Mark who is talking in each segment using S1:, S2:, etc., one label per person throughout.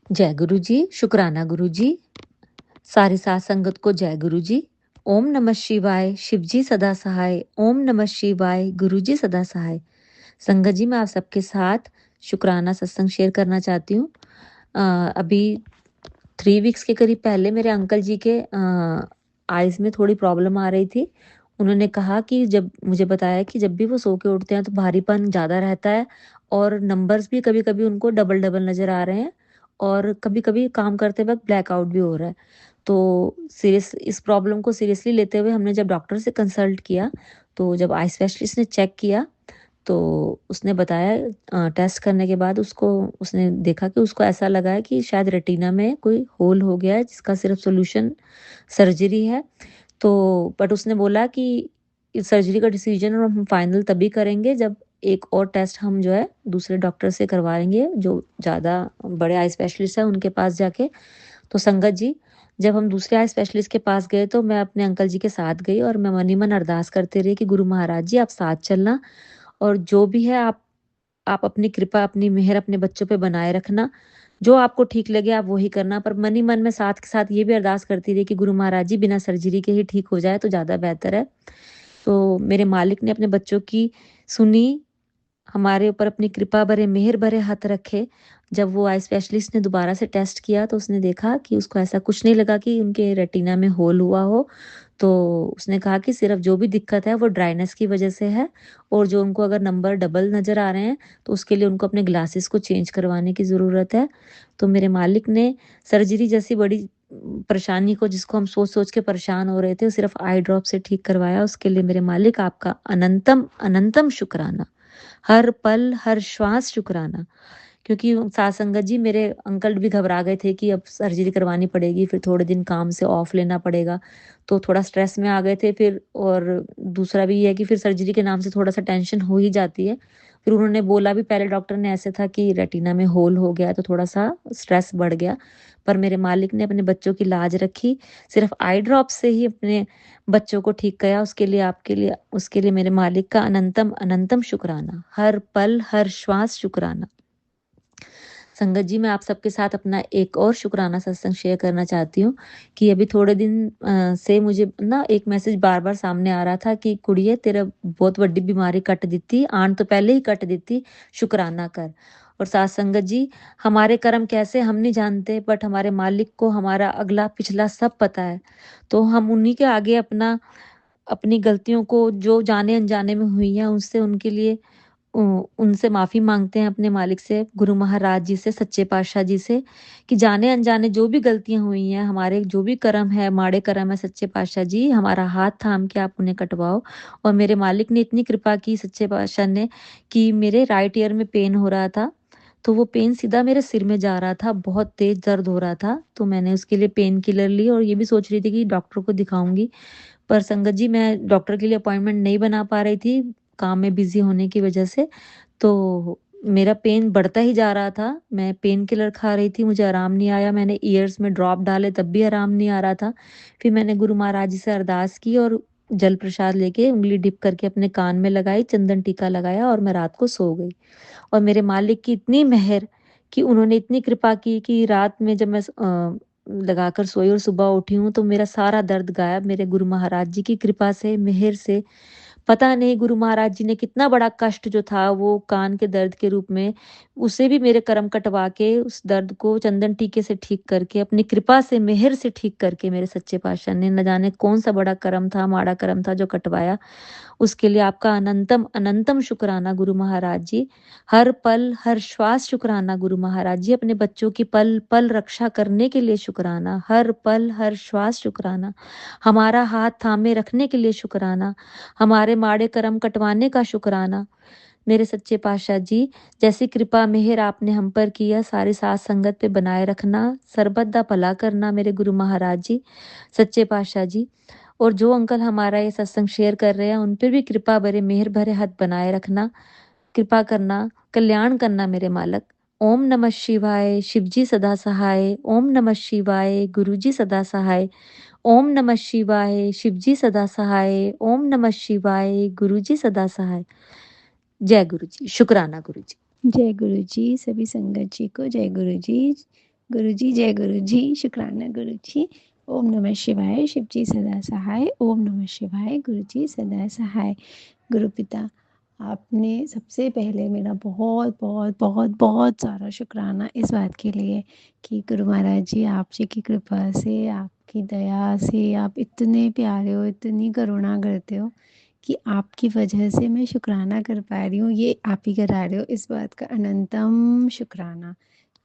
S1: जय गुरु जी, शुक्राना गुरु जी, सारी साथ संगत को जय गुरु जी। ओम नमः शिवाय, शिव जी सदा सहाय। ओम नमः शिवाय, गुरु जी सदा सहाय। संगत जी, मैं आप सबके साथ शुक्राना सत्संग शेयर करना चाहती हूँ। अभी 3 वीक्स के करीब पहले मेरे अंकल जी के आइज़ में थोड़ी प्रॉब्लम आ रही थी। उन्होंने कहा कि जब मुझे बताया कि जब भी वो सो के उठते हैं तो भारीपन ज़्यादा रहता है और नंबर्स भी कभी-कभी उनको डबल-डबल नज़र आ रहे हैं और कभी-कभी काम करते वक़्त ब्लैकआउट भी हो रहा है। तो इस प्रॉब्लम को सीरियसली लेते हुए हमने जब डॉक्टर से कंसल्ट किया, तो जब आई स्पेशलिस्ट ने चेक किया तो उसने बताया टेस्ट करने के बाद उसने देखा कि उसको ऐसा लगा है कि शायद रेटिना में कोई होल हो गया है जिसका सिर्फ सॉल्यूशन सर्जरी है। तो बट उसने बोला कि इस सर्जरी का डिसीजन और हम फाइनल तभी करेंगे जब एक और टेस्ट हम जो है दूसरे डॉक्टर से करवाएंगे जो ज़्यादा बड़े आई स्पेशलिस्ट हैं उनके पास जाके। तो संगत जी, जब हम दूसरे आई स्पेशलिस्ट के पास गए तो मैं अपने अंकल जी के साथ गई और मैं मन ही मन अरदास करते रही कि गुरु महाराज जी आप साथ चलना और जो भी है आप अपनी कृपा, अपनी मेहर अपने बच्चों पे बनाए रखना। जो आपको ठीक लगे आप वही करना। पर मन ही मन में साथ के साथ ये भी अरदास करती रही कि गुरु महाराज जी बिना सर्जरी के ही ठीक हो जाए तो ज़्यादा बेहतर है। तो मेरे मालिक ने अपने बच्चों की सुनी, हमारे ऊपर अपनी कृपा भरे, मेहर भरे हाथ रखे। जब वो आई स्पेशलिस्ट ने दोबारा से टेस्ट किया तो उसने देखा कि उसको ऐसा कुछ नहीं लगा कि उनके रेटिना में होल हुआ हो। तो उसने कहा कि सिर्फ़ जो भी दिक्कत है वो ड्राइनेस की वज़ह से है और जो उनको अगर नंबर डबल नज़र आ रहे हैं तो उसके लिए उनको अपने ग्लासेस को चेंज करवाने की ज़रूरत है। तो मेरे मालिक ने सर्जरी जैसी बड़ी परेशानी को जिसको हम सोच-सोच के परेशान हो रहे थे, सिर्फ़ आई ड्रॉप से ठीक करवाया। उसके लिए मेरे मालिक आपका अनंतम, अनंतम शुक्राना। हर पल, हर श्वास शुक्राना। क्योंकि सात संगत जी मेरे अंकल भी घबरा गए थे कि अब सर्जरी करवानी पड़ेगी, फिर थोड़े दिन काम से ऑफ लेना पड़ेगा, तो थोड़ा स्ट्रेस में आ गए थे फिर। और दूसरा भी ये है कि फिर सर्जरी के नाम से थोड़ा-सा टेंशन हो ही जाती है। फिर उन्होंने बोला भी पहले डॉक्टर ने ऐसे था कि रेटिना में होल हो गया है, तो थोड़ा-सा स्ट्रेस बढ़ गया। पर मेरे मालिक ने अपने बच्चों की लाज रखी, सिर्फ़ आई ड्रॉप से ही अपने बच्चों को ठीक किया। उसके लिए मेरे मालिक का अनंतम, अनंतम शुक्राना। हर पल, हर श्वास शुक्राना। संगत जी, मैं आप सबके साथ अपना एक और शुक्राना सत्संग शेयर करना चाहती हूँ कि अभी थोड़े दिन से मुझे ना एक मैसेज बार-बार सामने आ रहा था कि कुड़िए तेरा बहुत बड़ी बीमारी कट दित्ती, आण तो पहले ही कट दित्ती, शुक्राना कर। और साथ संगत जी, हमारे कर्म कैसे हम नहीं जानते बट हमारे मालिक को हमारा अगला पिछला सब पता है। तो हम उन्हीं के आगे अपनी गलतियों को जो जाने-अनजाने में हुई हैं उससे उनके लिए उ उनसे माफ़ी माँगते हैं अपने मालिक से, गुरु महाराज जी से, सच्चे पातशाह जी से कि जाने-अनजाने जो भी गलतियाँ हुई हैं, हमारे जो भी कर्म है, माड़े कर्म है, सच्चे पातशाह जी हमारा हाथ थाम के आप उन्हें कटवाओ। और मेरे मालिक ने इतनी कृपा की सच्चे पातशाह ने कि मेरे राइट ईयर में पेन हो रहा था, तो वो पेन सीधा मेरे सिर में जा रहा था, बहुत तेज़ दर्द हो रहा था, तो मैंने उसके लिए पेन किलर ली और ये भी सोच रही थी कि डॉक्टर को दिखाऊँगी। पर संगत जी मैं डॉक्टर के लिए अपॉइंटमेंट नहीं बना पा रही थी, काम में बिज़ी होने की वजह से। तो मेरा पेन बढ़ता ही जा रहा था। मैं पेन किलर खा रही थी, मुझे आराम नहीं आया। मैंने ईयर्स में ड्रॉप डाले तब भी आराम नहीं आ रहा था। फिर मैंने गुरु महाराज जी से अरदास की और जल प्रसाद लेके उंगली डिप करके अपने कान में लगाई, चंदन टीका लगाया और मैं रात को सो गई। और मेरे मालिक की इतनी मेहर कि उन्होंने इतनी कृपा की कि रात में जब मैं लगाकर सोई और सुबह उठी हूँ तो मेरा सारा दर्द गायब मेरे गुरु महाराज जी की कृपा से, मेहर से। पता नहीं गुरु महाराज जी ने कितना बड़ा कष्ट जो था वो कान के दर्द के रूप में, उसे भी मेरे कर्म कटवा के उस दर्द को चंदन टीके से ठीक करके, अपनी कृपा से, मेहर से ठीक करके मेरे सच्चे पातशाह ने न जाने कौन-सा बड़ा कर्म था, माड़ा कर्म था जो कटवाया। उसके लिए आपका अनंतम, अनंतम शुक्राना गुरु महाराज जी। हर पल, हर श्वास शुक्राना गुरु महाराज जी। अपने बच्चों की पल-पल रक्षा करने के लिए शुक्राना। हर पल, हर श्वास शुक्राना। हमारा हाथ थामे रखने के लिए शुक्राना। हमारे माड़े कर्म कटवाने का शुक्राना। मेरे सच्चे पातशाह जी, जैसी कृपा मेहर आपने हम पर की है, सारी साथ संगत पे बनाए रखना, सर्बत दा भला करना मेरे गुरु महाराज जी, सच्चे पातशाह जी। और जो अंकल हमारा ये सत्संग शेयर कर रहे हैं, उन पे भी कृपा भरे, मेहर भरे हाथ बनाए रखना, कृपा करना, कल्याण करना मेरे मालक। ओम नमः शिवाय, शिव जी सदा सहाय। ओम नमः शिवाय, गुरु जी सदा सहाय। ओम नमः शिवाय, शिव जी सदा सहाय। ओम नमः शिवाय, गुरु जी सदा सहाय। जय गुरु जी, शुक्राना गुरु जी।
S2: जय गुरु जी, सभी संगत जी को जय गुरु जी। गुरुजी जय गुरुजी, शुक्राना गुरुजी। ओम नमः शिवाय, शिवजी सदा सहाय। ओम नमः शिवाय, गुरुजी सदा सहाय। गुरु पिता, आपने सबसे पहले मेरा बहुत बहुत बहुत बहुत सारा शुक्राना इस बात के लिए कि गुरु महाराज जी आप जी की कृपा से, आपकी दया से आप इतने प्यारे हो, इतनी करुणा करते हो कि आपकी वजह से मैं शुक्राना कर पा रही हूँ। ये आप ही करा रहे हो, इस बात का अनंतम शुक्राना।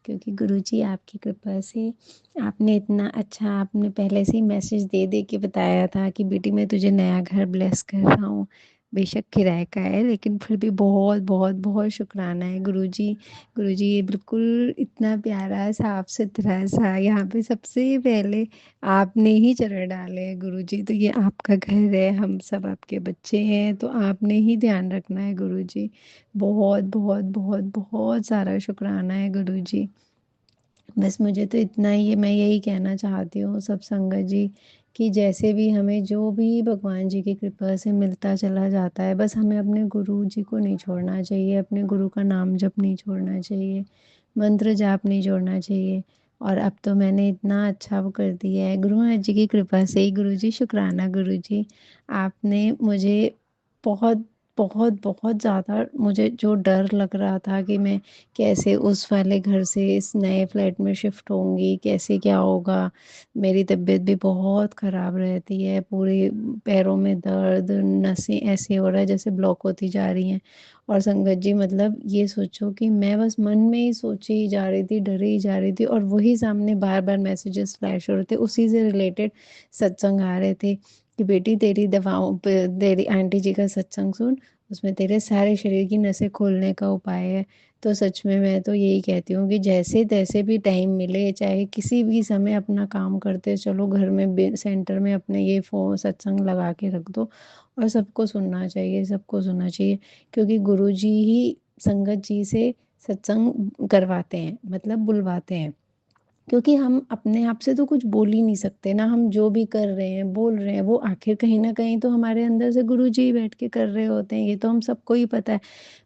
S2: क्योंकि गुरुजी आपकी कृपा से आपने इतना अच्छा, आपने पहले से ही मैसेज दे दे के बताया था कि बेटी मैं तुझे नया घर ब्लेस कर रहा हूँ। बेशक किराए का है लेकिन फिर भी बहुत बहुत बहुत शुक्राना है गुरुजी। गुरुजी ये बिल्कुल इतना प्यारा साफ सुथरा सा, यहाँ पे सबसे पहले आपने ही चरण डाले हैं गुरुजी। तो ये आपका घर है, हम सब आपके बच्चे हैं, तो आपने ही ध्यान रखना है गुरुजी। बहुत बहुत बहुत बहुत सारा शुक्राना है गुरुजी। बस मुझे तो इतना ही है, मैं यही कहना चाहती हूँ सब संगत जी कि जैसे भी हमें जो भी भगवान जी की कृपा से मिलता चला जाता है, बस हमें अपने गुरु जी को नहीं छोड़ना चाहिए, अपने गुरु का नाम जप नहीं छोड़ना चाहिए, मंत्र जाप नहीं छोड़ना चाहिए। और अब तो मैंने इतना अच्छा वो कर दिया है गुरु महाराज जी की कृपा से ही। गुरु जी शुक्राना गुरु जी, आपने मुझे बहुत बहुत बहुत ज़्यादा, मुझे जो डर लग रहा था कि मैं कैसे उस वाले घर से इस नए फ्लैट में शिफ्ट होंगी, कैसे क्या होगा। मेरी तबीयत भी बहुत ख़राब रहती है, पूरे पैरों में दर्द, नसें ऐसे हो रहा है जैसे ब्लॉक होती जा रही हैं। और संगत जी मतलब ये सोचो कि मैं बस मन में ही सोची ही जा रही थी, डरी ही जा रही थी, और वही सामने बार बार मैसेजेस फ्लैश हो रहे थे, उसी से रिलेटेड सत्संग आ रहे थे कि बेटी तेरी दवाओं पे, तेरी आंटी जी का सत्संग सुन, उसमें तेरे सारे शरीर की नसें खोलने का उपाय है। तो सच में मैं तो यही कहती हूँ कि जैसे तैसे भी टाइम मिले, चाहे किसी भी समय अपना काम करते चलो, घर में सेंटर में अपने ये फोन सत्संग लगा के रख दो, और सबको सुनना चाहिए, सबको सुनना चाहिए। क्योंकि गुरु जी ही संगत जी से सत्संग करवाते हैं, मतलब बुलवाते हैं। क्योंकि हम अपने आप से तो कुछ बोल ही नहीं सकते ना, हम जो भी कर रहे हैं बोल रहे हैं वो आखिर कहीं ना कहीं तो हमारे अंदर से गुरु जी ही बैठ के कर रहे होते हैं, ये तो हम सबको ही पता है।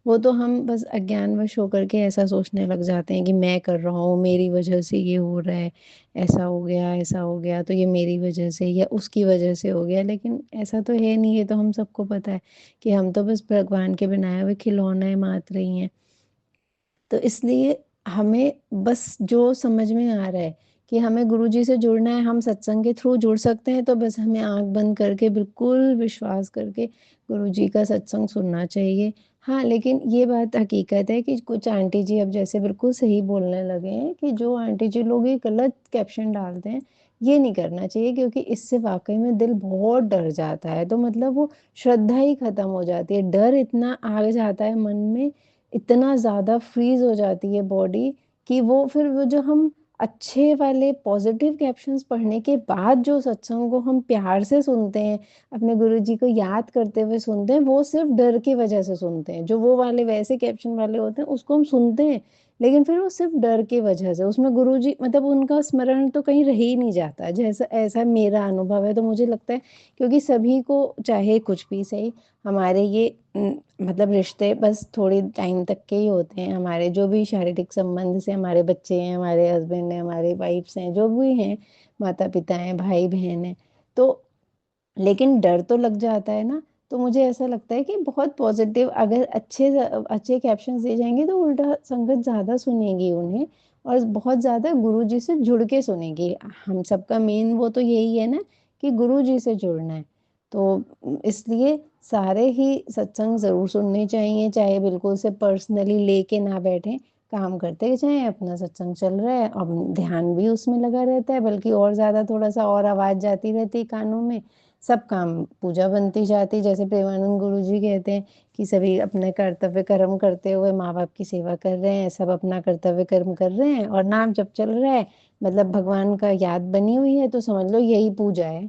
S2: वो तो हम बस अज्ञानवश होकर के ऐसा सोचने लग जाते हैं कि मैं कर रहा हूँ, मेरी वजह से ये हो रहा है, ऐसा हो गया तो ये मेरी वजह से या उसकी वजह से हो गया। लेकिन ऐसा तो है नहीं, ये तो हम सबको पता है कि हम तो बस भगवान के बनाए हुए खिलौने मात्र ही हैं। तो इसलिए हमें बस जो समझ में आ रहा है कि हमें गुरु जी से जुड़ना है, हम सत्संग के थ्रू जुड़ सकते हैं, तो बस हमें आंख बंद करके बिल्कुल विश्वास करके गुरु जी का सत्संग सुनना चाहिए। हाँ लेकिन ये बात हकीकत है कि कुछ आंटी जी अब जैसे बिल्कुल सही बोलने लगे हैं कि जो आंटी जी लोग ये गलत कैप्शन डालते हैं, ये नहीं करना चाहिए, क्योंकि इससे वाकई में दिल बहुत डर जाता है। तो मतलब वो श्रद्धा ही खत्म हो जाती है, डर इतना आ जाता है मन में, इतना ज़्यादा फ्रीज हो जाती है बॉडी कि वो फिर वो जो हम अच्छे वाले पॉजिटिव कैप्शंस पढ़ने के बाद जो सत्संग को हम प्यार से सुनते हैं, अपने गुरु जी को याद करते हुए सुनते हैं, वो सिर्फ डर की वजह से सुनते हैं। जो वो वाले वैसे कैप्शन वाले होते हैं उसको हम सुनते हैं, लेकिन फिर वो सिर्फ डर की वजह से, उसमें गुरु जी मतलब उनका स्मरण तो कहीं रह ही नहीं जाता, जैसा ऐसा मेरा अनुभव है। तो मुझे लगता है क्योंकि सभी को चाहे कुछ भी सही, हमारे ये मतलब रिश्ते बस थोड़ी टाइम तक के ही होते हैं, हमारे जो भी शारीरिक संबंध से, हमारे बच्चे हैं, हमारे हस्बैंड हैं, हमारे वाइफ्स हैं, जो भी हैं, माता पिता हैं, भाई बहन हैं। तो लेकिन डर तो लग जाता है ना। तो मुझे ऐसा लगता है कि बहुत पॉजिटिव अगर अच्छे अच्छे कैप्शन दे जाएंगे तो उल्टा संगत ज्यादा सुनेगी उन्हें, और बहुत ज्यादा गुरु जी से जुड़ के सुनेगी। हम सबका मेन वो तो यही है ना कि गुरु जी से जुड़ना है। तो इसलिए सारे ही सत्संग जरूर सुनने चाहिए, चाहे बिल्कुल से पर्सनली लेके ना बैठे, काम करते जाएं, अपना सत्संग चल रहा है अब ध्यान भी उसमें लगा रहता है, बल्कि और ज्यादा थोड़ा सा और आवाज जाती रहती है कानों में, सब काम पूजा बनती जाती। जैसे प्रेमानंद गुरु जी कहते हैं कि सभी अपने कर्तव्य कर्म करते हुए माँ बाप की सेवा कर रहे हैं, सब अपना कर्तव्य कर्म कर रहे हैं और नाम जब चल रहा है, मतलब भगवान का याद बनी हुई है, तो समझ लो यही पूजा है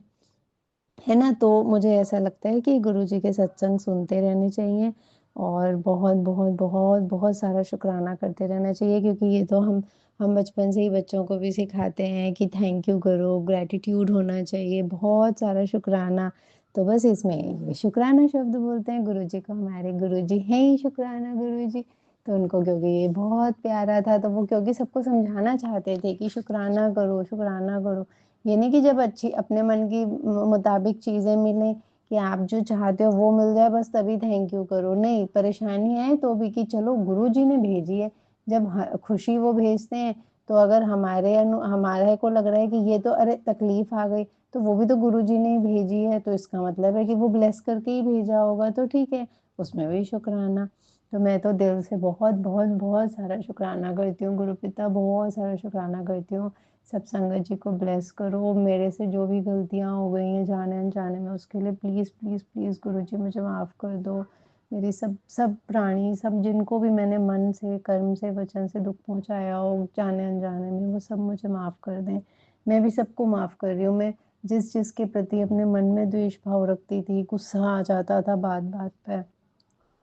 S2: ना। तो मुझे ऐसा लगता है कि गुरु जी के सत्संग सुनते रहने चाहिए, और बहुत बहुत बहुत बहुत सारा शुक्राना करते रहना चाहिए, क्योंकि ये तो हम बचपन से ही बच्चों को भी सिखाते हैं कि थैंक यू करो, ग्रेटिट्यूड होना चाहिए, बहुत सारा शुक्राना। तो बस इसमें ये शुक्राना शब्द बोलते हैं गुरु जी को, हमारे गुरु जी हैं ही शुक्राना गुरु जी। तो उनको क्योंकि ये बहुत प्यारा था, तो वो क्योंकि सबको समझाना चाहते थे कि शुक्राना करो, शुक्राना करो। ये नहीं कि जब अच्छी अपने मन की मुताबिक चीज़ें मिलें, कि आप जो चाहते हो वो मिल जाए बस तभी थैंक यू करो। नहीं, परेशानी आए तो भी कि चलो गुरुजी ने भेजी है। जब खुशी वो भेजते हैं, तो अगर हमारे को लग रहा है कि ये तो अरे तकलीफ आ गई, तो वो भी तो गुरुजी ने ही भेजी है, तो इसका मतलब है कि वो ब्लेस करके ही भेजा होगा, तो ठीक है, उसमें भी शुक्राना। तो मैं तो दिल से बहुत बहुत बहुत सारा शुक्राना करती हूँ गुरु पिता, बहुत सारा शुक्राना करती हूँ। सब संगत जी को ब्लेस करो। मेरे से जो भी गलतियाँ हो गई हैं जाने अनजाने में, उसके लिए प्लीज़ प्लीज़ प्लीज़ गुरु जी मुझे माफ़ कर दो। मेरी सब सब प्राणी, सब जिनको भी मैंने मन से, कर्म से, वचन से दुख पहुँचाया हो जाने अनजाने में, वो सब मुझे माफ़ कर दें। मैं भी सबको माफ़ कर रही हूँ। मैं जिस जिसके प्रति अपने मन में द्वेष भाव रखती थी, गुस्सा आ जाता था बात बात पे,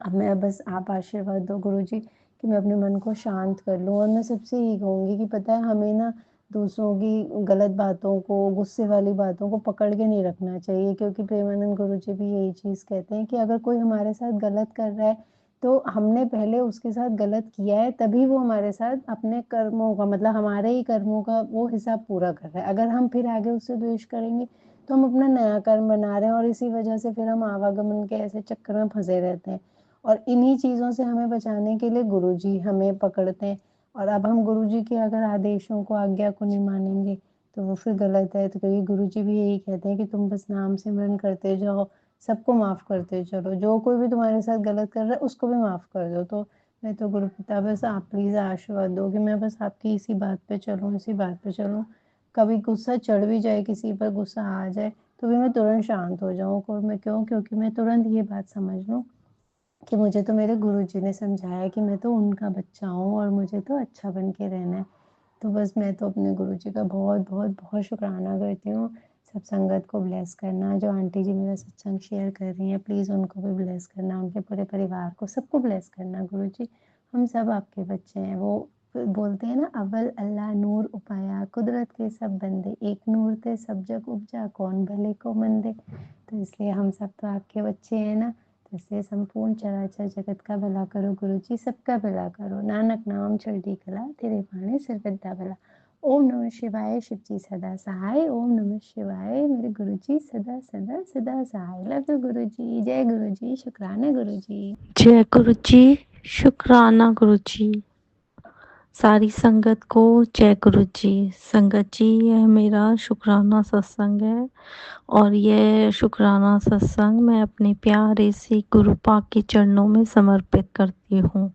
S2: अब मैं बस आप आशीर्वाद दो गुरुजी कि मैं अपने मन को शांत कर लूँ। और मैं सबसे यही कहूँगी कि पता है हमें ना दूसरों की गलत बातों को, गुस्से वाली बातों को पकड़ के नहीं रखना चाहिए, क्योंकि प्रेमानंद गुरुजी भी यही चीज़ कहते हैं कि अगर कोई हमारे साथ गलत कर रहा है, तो हमने पहले उसके साथ गलत किया है, तभी वो हमारे साथ अपने कर्मों का, मतलब हमारे ही कर्मों का वो हिसाब पूरा कर रहा है। अगर हम फिर आगे उससे द्वेष करेंगे, तो हम अपना नया कर्म बना रहे हैं, और इसी वजह से फिर हम आवागमन के ऐसे चक्कर में फंसे रहते हैं। और इन्हीं चीज़ों से हमें बचाने के लिए गुरुजी हमें पकड़ते हैं। और अब हम गुरुजी के अगर आदेशों को, आज्ञा को नहीं मानेंगे, तो वो फिर गलत है। तो क्योंकि गुरुजी भी यही कहते हैं कि तुम बस नाम सिमरन करते जाओ, सबको माफ़ करते चलो, जो कोई भी तुम्हारे साथ गलत कर रहा है उसको भी माफ़ कर दो। तो मैं तो गुरु पिता बस आप प्लीज़ आशीर्वाद दो कि मैं बस आपकी इसी बात पे चलूँ, इसी बात पे चलूँ। कभी गुस्सा चढ़ भी जाए, किसी पर गुस्सा आ जाए, तो भी मैं तुरंत शांत हो जाऊँ। और मैं क्यों? क्योंकि मैं तुरंत ये बात समझ लूँ कि मुझे तो मेरे गुरुजी ने समझाया कि मैं तो उनका बच्चा हूँ और मुझे तो अच्छा बन के रहना है। तो बस मैं तो अपने गुरुजी का बहुत बहुत बहुत शुक्राना करती हूँ। सब संगत को ब्लेस करना, जो आंटी जी मेरा सत्संग शेयर कर रही हैं प्लीज़ उनको भी ब्लेस करना, उनके पूरे परिवार को, सबको ब्लेस करना गुरुजी। हम सब आपके बच्चे हैं। वो बोलते हैं ना, अव्वल अल्लाह नूर उपाया, कुदरत के सब बंदे, एक नूर थे सब जग उपजा, कौन भले को मंदे। तो इसलिए हम सब तो आपके बच्चे हैं ना, तो इसलिए संपूर्ण चराचर जगत का भला करो गुरुजी, सबका भला करो। नानक नाम चढ़ती कला, तेरे भाने सिर विद्या भला। ओम नमः शिवाय, शिव जी सदा सहाय। ओम नमः शिवाय, मेरे गुरुजी सदा सदा सदा सहाय। लव यू गुरुजी, जय गुरुजी, शुक्राना गुरुजी।
S1: जय गुरु जी, शुक्राना गुरु जी। सारी संगत को जय गुरु जी। संगत जी, यह मेरा शुक्राना सत्संग है और यह शुक्राना सत्संग मैं अपने प्यारे से गुरु पाक के चरणों में समर्पित करती हूँ।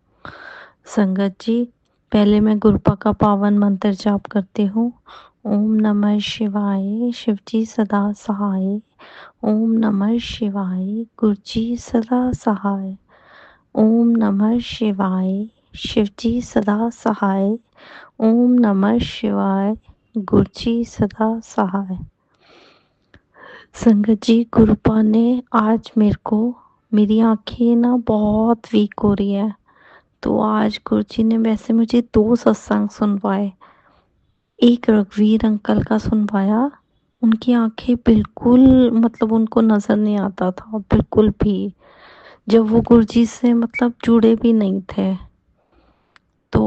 S1: संगत जी, पहले मैं गुरु पाक का पावन मंत्र जाप करती हूँ। ओम नमः शिवाय, शिव जी सदा सहाय। ओम नमः शिवाय, गुरु जी सदा सहाय। ओम नमः शिवाय, शिव जी सदा सहाय। ओम नमः शिवाय, गुरु जी सदा सहाय। संगत जी, गुरुपा ने आज मेरे को, मेरी आंखें ना बहुत वीक हो रही है, तो आज गुरु जी ने वैसे मुझे 2 सत्संग सुनवाए। एक रघुवीर अंकल का सुनवाया, उनकी आंखें बिल्कुल, मतलब उनको नजर नहीं आता था बिल्कुल भी, जब वो गुरु जी से मतलब जुड़े भी नहीं थे। तो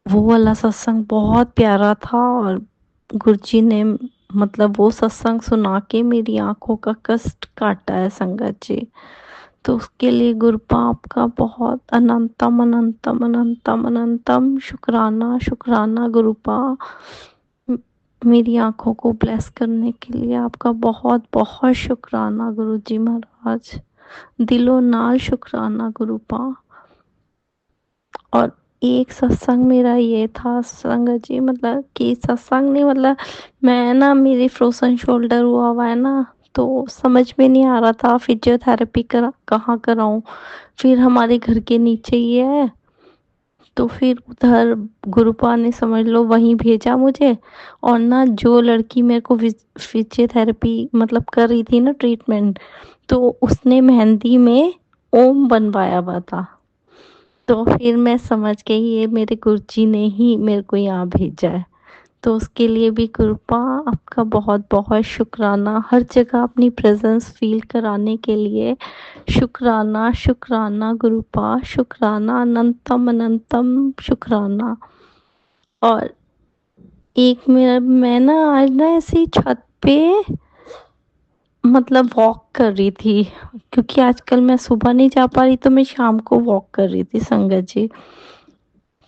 S1: वो वाला सत्संग बहुत प्यारा था और गुरुजी ने मतलब वो सत्संग सुना के मेरी आंखों का कष्ट काटा है संगत जी। तो उसके लिए गुरुपा आपका बहुत अनंतम अनंतम अनंतम अनंतम शुक्राना शुक्राना गुरुपा। मेरी आंखों को ब्लेस करने के लिए आपका बहुत बहुत शुक्राना गुरुजी महाराज, दिलो नाल शुक्राना गुरुपा। और एक सत्संग मेरा ये था संगत जी, मतलब कि सत्संग नहीं, मतलब मैं ना, मेरी फ्रोजन शोल्डर हुआ है ना, तो समझ में नहीं आ रहा था फिजियोथेरेपी कहाँ कराऊं। फिर हमारे घर के नीचे ही है, तो फिर उधर गुरुपा ने समझ लो वहीं भेजा मुझे। और ना जो लड़की मेरे को फिजियोथेरेपी मतलब कर रही थी ना ट्रीटमेंट, तो उसने मेहंदी में ओम बनवाया हुआ था। तो फिर मैं समझ गई ये मेरे गुरुजी ने ही मेरे को यहाँ भेजा है।
S3: तो उसके लिए भी कृपा आपका बहुत बहुत शुक्राना, हर जगह अपनी प्रेजेंस फील कराने के लिए शुक्राना शुक्राना गुरुपा, शुक्राना अनंतम अनंतम शुक्राना। और एक मेरा मैं ना आज ना ऐसी छत पे मतलब वॉक कर रही थी, क्योंकि आजकल मैं सुबह नहीं जा पा रही तो मैं शाम को वॉक कर रही थी संगत जी।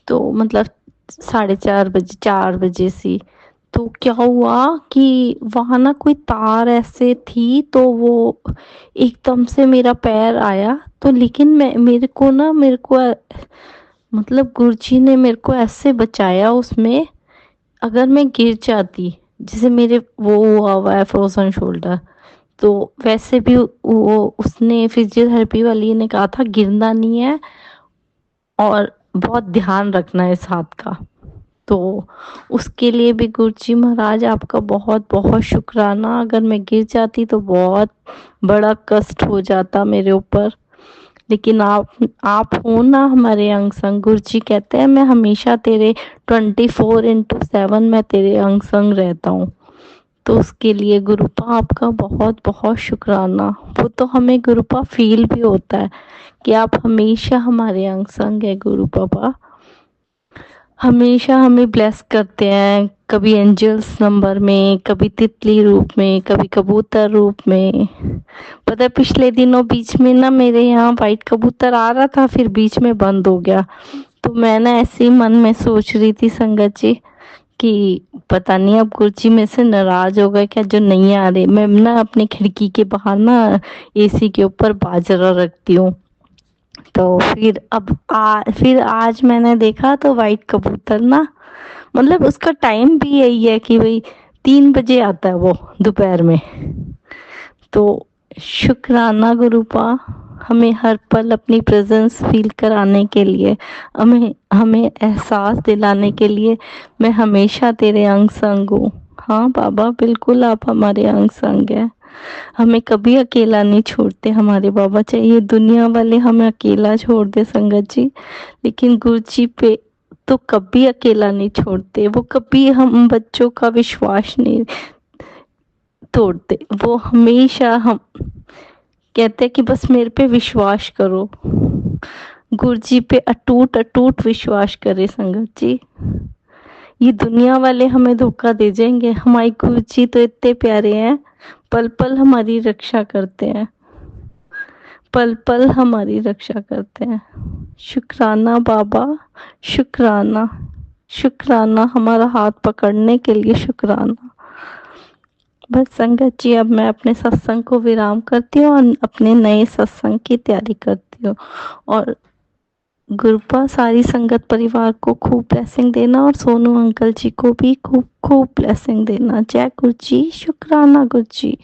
S3: तो मतलब 4:30 बजे 4 बजे से तो क्या हुआ कि वहां ना कोई तार ऐसे थी, तो वो एकदम से मेरा पैर आया। तो लेकिन मैं मेरे को मतलब गुरुजी ने मेरे को ऐसे बचाया उसमें, अगर मैं गिर जाती, जैसे मेरे वो हुआ हुआ है फ्रोजन शोल्डर, तो वैसे भी वो उसने फिजियोथेरेपी वाली ने कहा था गिरना नहीं है और बहुत ध्यान रखना है इस हाथ का। तो उसके लिए भी गुरुजी महाराज आपका बहुत बहुत शुक्राना, अगर मैं गिर जाती तो बहुत बड़ा कष्ट हो जाता मेरे ऊपर। लेकिन आप हो ना हमारे अंग संग, गुरुजी कहते हैं मैं हमेशा तेरे 24/7 मैं तेरे अंग संग रहता हूँ। तो उसके लिए गुरुपा आपका बहुत बहुत शुक्राना। वो तो हमें गुरुपा फील भी होता है कि आप हमेशा हमारे अंग संग है गुरु पापा, हमेशा हमें ब्लेस करते हैं, कभी एंजल्स नंबर में, कभी तितली रूप में, कभी कबूतर रूप में। पता है पिछले दिनों बीच में ना मेरे यहाँ वाइट कबूतर आ रहा था, फिर बीच में बंद हो गया। तो मैं ना ऐसे ही मन में सोच रही थी संगत जी कि पता नहीं अब गुरुजी में से नाराज हो गए क्या जो नहीं आ रहे। मैं ना अपनी खिड़की के बाहर ना एसी के ऊपर बाजरा रखती हूँ। तो फिर आज मैंने देखा तो वाइट कबूतर ना, मतलब उसका टाइम भी यही है कि भाई 3 बजे आता है वो दोपहर में। तो शुक्राना गुरुपा, हमें हर पल अपनी प्रेजेंस फील कराने के लिए, हमें हमें एहसास दिलाने के लिए मैं हमेशा तेरे अंग संग हूँ। हाँ बाबा बिल्कुल आप हमारे अंग संग है, हमें कभी अकेला नहीं छोड़ते हमारे बाबा, चाहिए दुनिया वाले हमें अकेला छोड़ दे संगत जी, लेकिन गुरु जी पे तो कभी अकेला नहीं छोड़ते। वो कभी हम बच्चों का विश्वास नहीं तोड़ते, वो हमेशा हम कहते हैं कि बस मेरे पे विश्वास करो। गुरु जी पे अटूट अटूट विश्वास करे संगत जी, ये दुनिया वाले हमें धोखा दे जाएंगे, हमारे गुरु जी तो इतने प्यारे हैं, पल पल हमारी रक्षा करते हैं, पल पल हमारी रक्षा करते हैं। शुक्राना बाबा, शुक्राना शुक्राना, हमारा हाथ पकड़ने के लिए शुक्राना। बस संगत जी अब मैं अपने सत्संग को विराम करती हूँ और अपने नए सत्संग की तैयारी करती हूँ। और गुरुपा सारी संगत परिवार को खूब ब्लेसिंग देना और सोनू अंकल जी को भी खूब खूब ब्लेसिंग देना। जय गुरु जी, शुक्राना गुरु जी।